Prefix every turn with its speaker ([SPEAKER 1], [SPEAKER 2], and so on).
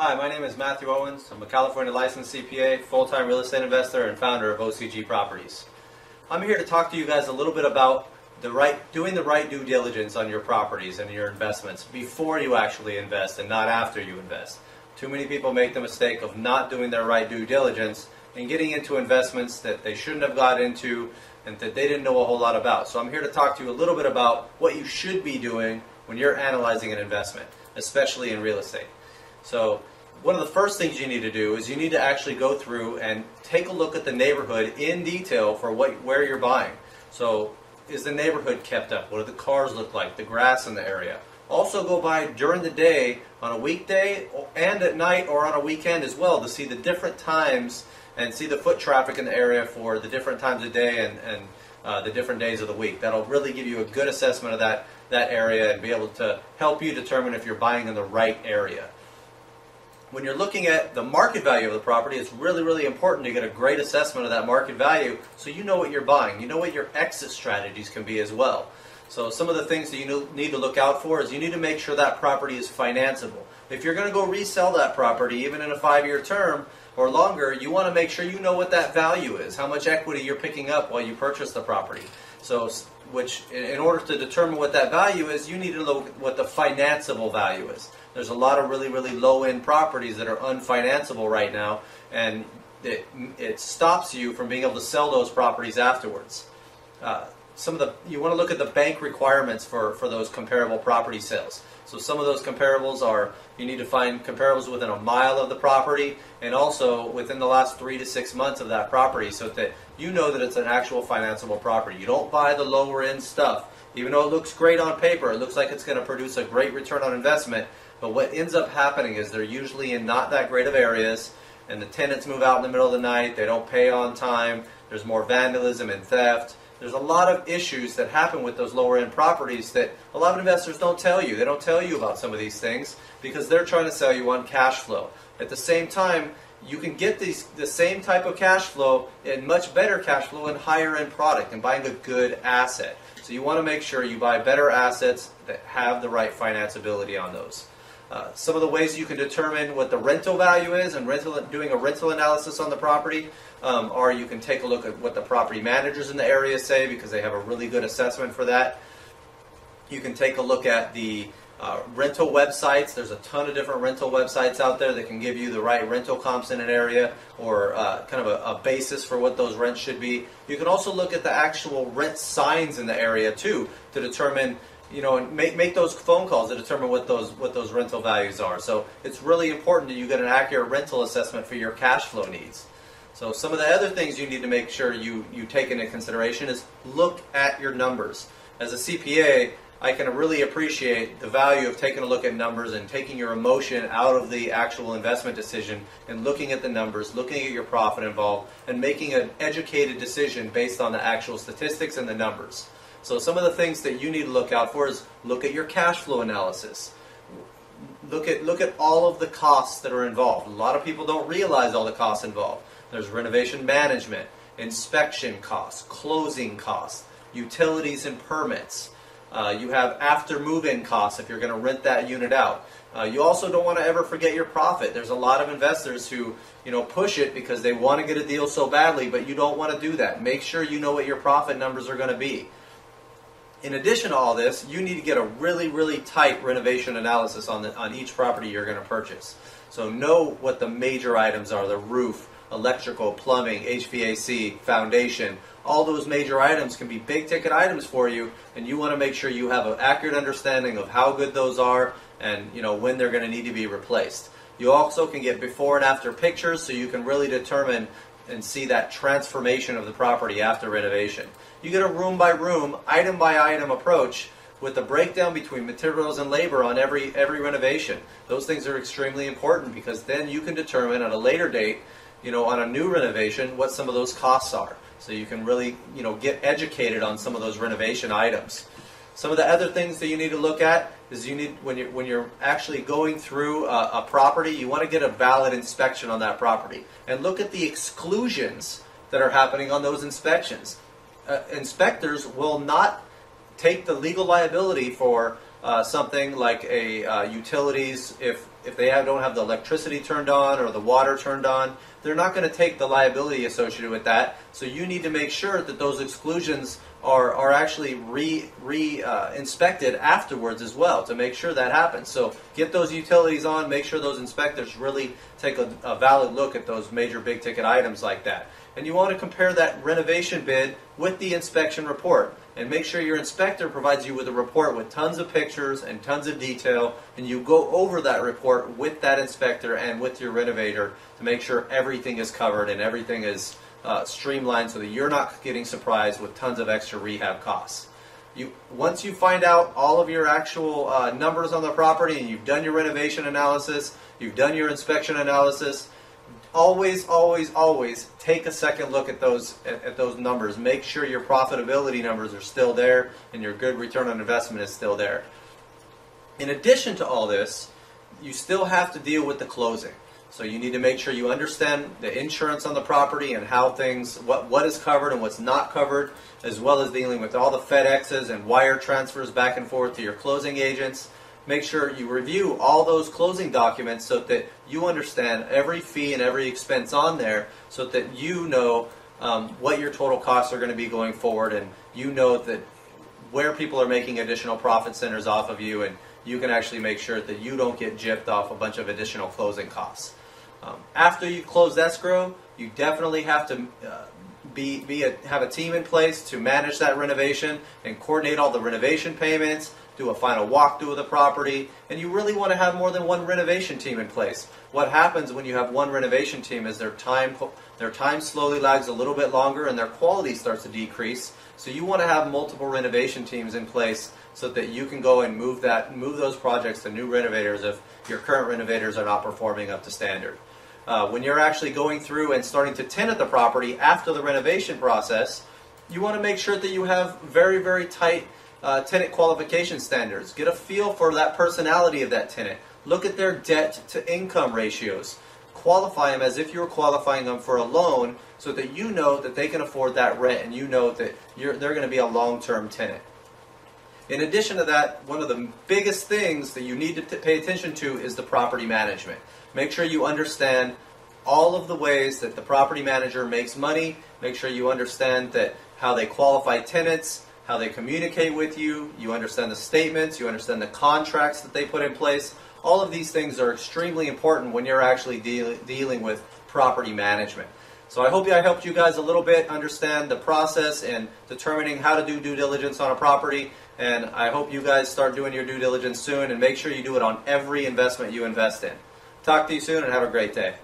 [SPEAKER 1] Hi, my name is Matthew Owens. I'm a California licensed CPA, full-time real estate investor, and founder of OCG Properties. I'm here to talk to you guys a little bit about doing the right due diligence on your properties and your investments before you actually invest and not after you invest. Too many people make the mistake of not doing their right due diligence and getting into investments that they shouldn't have got into and that they didn't know a whole lot about. So I'm here to talk to you a little bit about what you should be doing when you're analyzing an investment, especially in real estate. So one of the first things you need to do is you need to actually go through and take a look at the neighborhood in detail for where you're buying. So is the neighborhood kept up? What do the cars look like? The grass in the area? Also go by during the day on a weekday and at night or on a weekend as well to see the different times and see the foot traffic in the area for the different times of day and the different days of the week. That'll really give you a good assessment of that area and be able to help you determine if you're buying in the right area. When you're looking at the market value of the property, it's really, really important to get a great assessment of that market value so you know what you're buying. You know what your exit strategies can be as well. So some of the things that you need to look out for is you need to make sure that property is financeable. If you're going to go resell that property, even in a 5-year term or longer, you want to make sure you know what that value is, how much equity you're picking up while you purchase the property. So, in order to determine what that value is, you need to know what the financeable value is. There's a lot of really, really low-end properties that are unfinanceable right now, and it stops you from being able to sell those properties afterwards. You want to look at the bank requirements for those comparable property sales. So some of those comparables are, you need to find comparables within a mile of the property and also within the last 3 to 6 months of that property so that you know that it's an actual financeable property. You don't buy the lower end stuff. Even though it looks great on paper, it looks like it's going to produce a great return on investment, but what ends up happening is they're usually in not that great of areas and the tenants move out in the middle of the night, they don't pay on time, there's more vandalism and theft. There's a lot of issues that happen with those lower end properties that a lot of investors don't tell you. They don't tell you about some of these things because they're trying to sell you on cash flow. At the same time, you can get the same type of cash flow and much better cash flow in higher end product and buying a good asset. So you want to make sure you buy better assets that have the right financeability on those. Some of the ways you can determine what the rental value is and doing a rental analysis on the property are you can take a look at what the property managers in the area say because they have a really good assessment for that. You can take a look at the rental websites. There's a ton of different rental websites out there that can give you the right rental comps in an area or kind of a basis for what those rents should be. You can also look at the actual rent signs in the area too to determine, and make those phone calls to determine what those rental values are. So it's really important that you get an accurate rental assessment for your cash flow needs. So some of the other things you need to make sure you take into consideration is look at your numbers. As a CPA, I can really appreciate the value of taking a look at numbers and taking your emotion out of the actual investment decision and looking at the numbers, looking at your profit involved, and making an educated decision based on the actual statistics and the numbers. So some of the things that you need to look out for is look at your cash flow analysis. Look at all of the costs that are involved. A lot of people don't realize all the costs involved. There's renovation management, inspection costs, closing costs, utilities and permits. You have after move-in costs if you're going to rent that unit out. You also don't want to ever forget your profit. There's a lot of investors who push it because they want to get a deal so badly, but you don't want to do that. Make sure you know what your profit numbers are going to be. In addition to all this, you need to get a really, really tight renovation analysis on each property you're going to purchase. So know what the major items are: the roof, electrical, plumbing, HVAC, foundation. All those major items can be big ticket items for you, and you want to make sure you have an accurate understanding of how good those are and when they're going to need to be replaced. You also can get before and after pictures so you can really determine and see that transformation of the property after renovation. You get a room by room, item by item approach with a breakdown between materials and labor on every renovation. Those things are extremely important because then you can determine at a later date, on a new renovation, what some of those costs are. So you can really, get educated on some of those renovation items. Some of the other things that you need to look at is when you're actually going through a property, you want to get a valid inspection on that property and look at the exclusions that are happening on those inspections. Inspectors will not take the legal liability for something like utilities if if they don't have the electricity turned on or the water turned on, they're not going to take the liability associated with that. So you need to make sure that those exclusions are actually inspected afterwards as well to make sure that happens. So get those utilities on, make sure those inspectors really take a valid look at those major big ticket items like that. And you want to compare that renovation bid with the inspection report. And make sure your inspector provides you with a report with tons of pictures and tons of detail, and you go over that report with that inspector and with your renovator to make sure everything is covered and everything is streamlined so that you're not getting surprised with tons of extra rehab costs. Once you find out all of your actual numbers on the property and you've done your renovation analysis, you've done your inspection analysis, always take a second look at those numbers. Make sure your profitability numbers are still there and your good return on investment is still there. In addition to all this, you still have to deal with the closing. So you need to make sure you understand the insurance on the property and how what is covered and what's not covered, as well as dealing with all the FedExes and wire transfers back and forth to your closing agents. Make sure you review all those closing documents so that you understand every fee and every expense on there so that you know what your total costs are going to be going forward, and you know that where people are making additional profit centers off of you, and you can actually make sure that you don't get gypped off a bunch of additional closing costs. After you close escrow, you definitely have to have a team in place to manage that renovation and coordinate all the renovation payments, do a final walkthrough of the property, and you really want to have more than one renovation team in place. What happens when you have one renovation team is their time slowly lags a little bit longer and their quality starts to decrease. So you want to have multiple renovation teams in place so that you can go and move those projects to new renovators if your current renovators are not performing up to standard. When you're actually going through and starting to tenant the property after the renovation process, you want to make sure that you have very, very tight tenant qualification standards. Get a feel for that personality of that tenant. Look at their debt to income ratios. Qualify them as if you were qualifying them for a loan so that you know that they can afford that rent and you know that they're going to be a long-term tenant. In addition to that, one of the biggest things that you need to pay attention to is the property management. Make sure you understand all of the ways that the property manager makes money. Make sure you understand that how they qualify tenants, how they communicate with you, you understand the statements, you understand the contracts that they put in place. All of these things are extremely important when you're actually dealing with property management. So I hope I helped you guys a little bit understand the process and determining how to do due diligence on a property. And I hope you guys start doing your due diligence soon, and make sure you do it on every investment you invest in. Talk to you soon and have a great day.